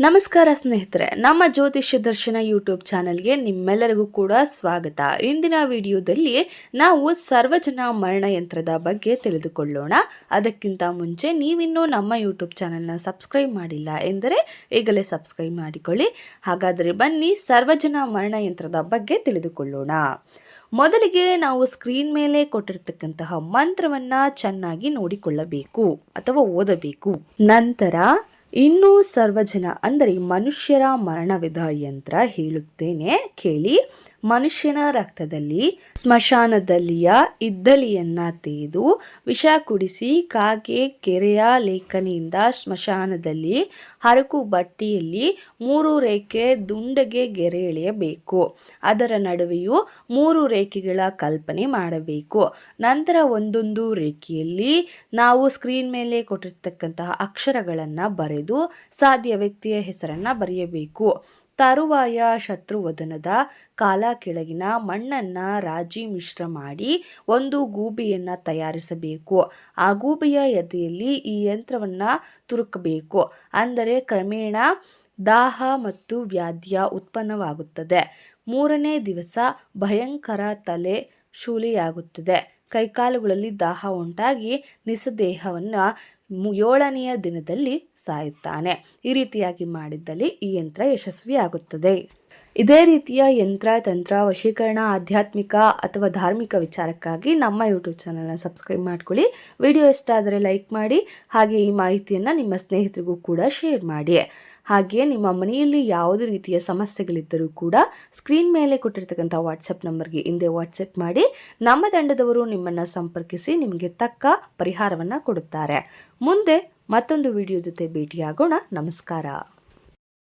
ನಮಸ್ಕಾರ ಸ್ನೇಹಿತರೆ, ನಮ್ಮ ಜ್ಯೋತಿಷ್ಯ ದರ್ಶನ ಯೂಟ್ಯೂಬ್ ಚಾನಲ್ಗೆ ನಿಮ್ಮೆಲ್ಲರಿಗೂ ಕೂಡ ಸ್ವಾಗತ. ಇಂದಿನ ವಿಡಿಯೋದಲ್ಲಿ ನಾವು ಸರ್ವಜನ ಮರಣ ಯಂತ್ರದ ಬಗ್ಗೆ ತಿಳಿದುಕೊಳ್ಳೋಣ. ಅದಕ್ಕಿಂತ ಮುಂಚೆ ನೀವಿನ್ನೂ ನಮ್ಮ ಯೂಟ್ಯೂಬ್ ಚಾನಲ್ನ ಸಬ್ಸ್ಕ್ರೈಬ್ ಮಾಡಿಲ್ಲ ಎಂದರೆ ಈಗಲೇ ಸಬ್ಸ್ಕ್ರೈಬ್ ಮಾಡಿಕೊಳ್ಳಿ. ಹಾಗಾದರೆ ಬನ್ನಿ ಸರ್ವಜನ ಮರಣ ಯಂತ್ರದ ಬಗ್ಗೆ ತಿಳಿದುಕೊಳ್ಳೋಣ. ಮೊದಲಿಗೆ ನಾವು ಸ್ಕ್ರೀನ್ ಮೇಲೆ ಕೊಟ್ಟಿರ್ತಕ್ಕಂತಹ ಮಂತ್ರವನ್ನು ಚೆನ್ನಾಗಿ ನೋಡಿಕೊಳ್ಳಬೇಕು ಅಥವಾ ಓದಬೇಕು. ನಂತರ ಇನ್ನೂ ಸರ್ವಜನ ಅಂದರೆ ಮನುಷ್ಯರ ಮರಣವಿಧ ಯಂತ್ರ ಹೇಳುತ್ತೇನೆ ಕೇಳಿ. ಮನುಷ್ಯನ ರಕ್ತದಲ್ಲಿ ಸ್ಮಶಾನದಲ್ಲಿಯ ಇದ್ದಲಿಯನ್ನ ತೆಗೆದು ವಿಷ ಕುಡಿಸಿ ಕಾಗೆ ಕೆರೆಯ ಲೇಖನಿಯಿಂದ ಸ್ಮಶಾನದಲ್ಲಿ ಹರಕು ಬಟ್ಟೆಯಲ್ಲಿ 3 ರೇಖೆ ದುಂಡಗೆ ಗೆರೆ ಎಳೆಯಬೇಕು. ಅದರ ನಡುವೆಯೂ 3 ರೇಖೆಗಳ ಕಲ್ಪನೆ ಮಾಡಬೇಕು. ನಂತರ ಒಂದೊಂದು ರೇಖೆಯಲ್ಲಿ ನಾವು ಸ್ಕ್ರೀನ್ ಮೇಲೆ ಕೊಟ್ಟಿರ್ತಕ್ಕಂತಹ ಅಕ್ಷರಗಳನ್ನು ಬರೆದು ಸಾಧ್ಯ ವ್ಯಕ್ತಿಯ ಹೆಸರನ್ನು ಬರೆಯಬೇಕು. ತರುವಾಯ ಶತ್ರುವದನದ ಕಾಲ ಕೆಳಗಿನ ಮಣ್ಣನ್ನು ರಾಜಿ ಮಿಶ್ರ ಮಾಡಿ ಒಂದು ಗೂಬೆಯನ್ನು ತಯಾರಿಸಬೇಕು. ಆ ಗೂಬೆಯ ಎದೆಯಲ್ಲಿ ಈ ಯಂತ್ರವನ್ನು ತುರುಕಬೇಕು. ಅಂದರೆ ಕ್ರಮೇಣ ದಾಹ ಮತ್ತು ವ್ಯಾಧಿಯ ಉತ್ಪನ್ನವಾಗುತ್ತದೆ. 3ನೇ ದಿವಸ ಭಯಂಕರ ತಲೆ ಶೂಲೆಯಾಗುತ್ತದೆ. ಕೈಕಾಲುಗಳಲ್ಲಿ ದಾಹ ಉಂಟಾಗಿ ನಿಸ್ಸದೇಹವನ್ನು 7ನೆಯ ದಿನದಲ್ಲಿ ಸಾಯುತ್ತಾನೆ. ಈ ರೀತಿಯಾಗಿ ಮಾಡಿದ್ದಲ್ಲಿ ಈ ಯಂತ್ರ ಯಶಸ್ವಿಯಾಗುತ್ತದೆ. ಇದೇ ರೀತಿಯ ಯಂತ್ರ ತಂತ್ರ ವಶೀಕರಣ ಆಧ್ಯಾತ್ಮಿಕ ಅಥವಾ ಧಾರ್ಮಿಕ ವಿಚಾರಕ್ಕಾಗಿ ನಮ್ಮ ಯೂಟ್ಯೂಬ್ ಚಾನಲ್ನ ಸಬ್ಸ್ಕ್ರೈಬ್ ಮಾಡ್ಕೊಳ್ಳಿ. ವಿಡಿಯೋ ಇಷ್ಟ ಆದರೆ ಲೈಕ್ ಮಾಡಿ. ಹಾಗೆ ಈ ಮಾಹಿತಿಯನ್ನು ನಿಮ್ಮ ಸ್ನೇಹಿತರಿಗೂ ಕೂಡ ಶೇರ್ ಮಾಡಿ. ಹಾಗೆಯೇ ನಿಮ್ಮ ಮನೆಯಲ್ಲಿ ಯಾವುದೇ ರೀತಿಯ ಸಮಸ್ಯೆಗಳಿದ್ದರೂ ಕೂಡ ಸ್ಕ್ರೀನ್ ಮೇಲೆ ಕೊಟ್ಟಿರ್ತಕ್ಕಂಥ ವಾಟ್ಸಪ್ ನಂಬರ್ಗೆ ಹಿಂದೆ ವಾಟ್ಸಪ್ ಮಾಡಿ. ನಮ್ಮ ತಂಡದವರು ನಿಮ್ಮನ್ನು ಸಂಪರ್ಕಿಸಿ ನಿಮಗೆ ತಕ್ಕ ಪರಿಹಾರವನ್ನು ಕೊಡುತ್ತಾರೆ. ಮುಂದೆ ಮತ್ತೊಂದು ವಿಡಿಯೋ ಜೊತೆ ಭೇಟಿಯಾಗೋಣ. ನಮಸ್ಕಾರ.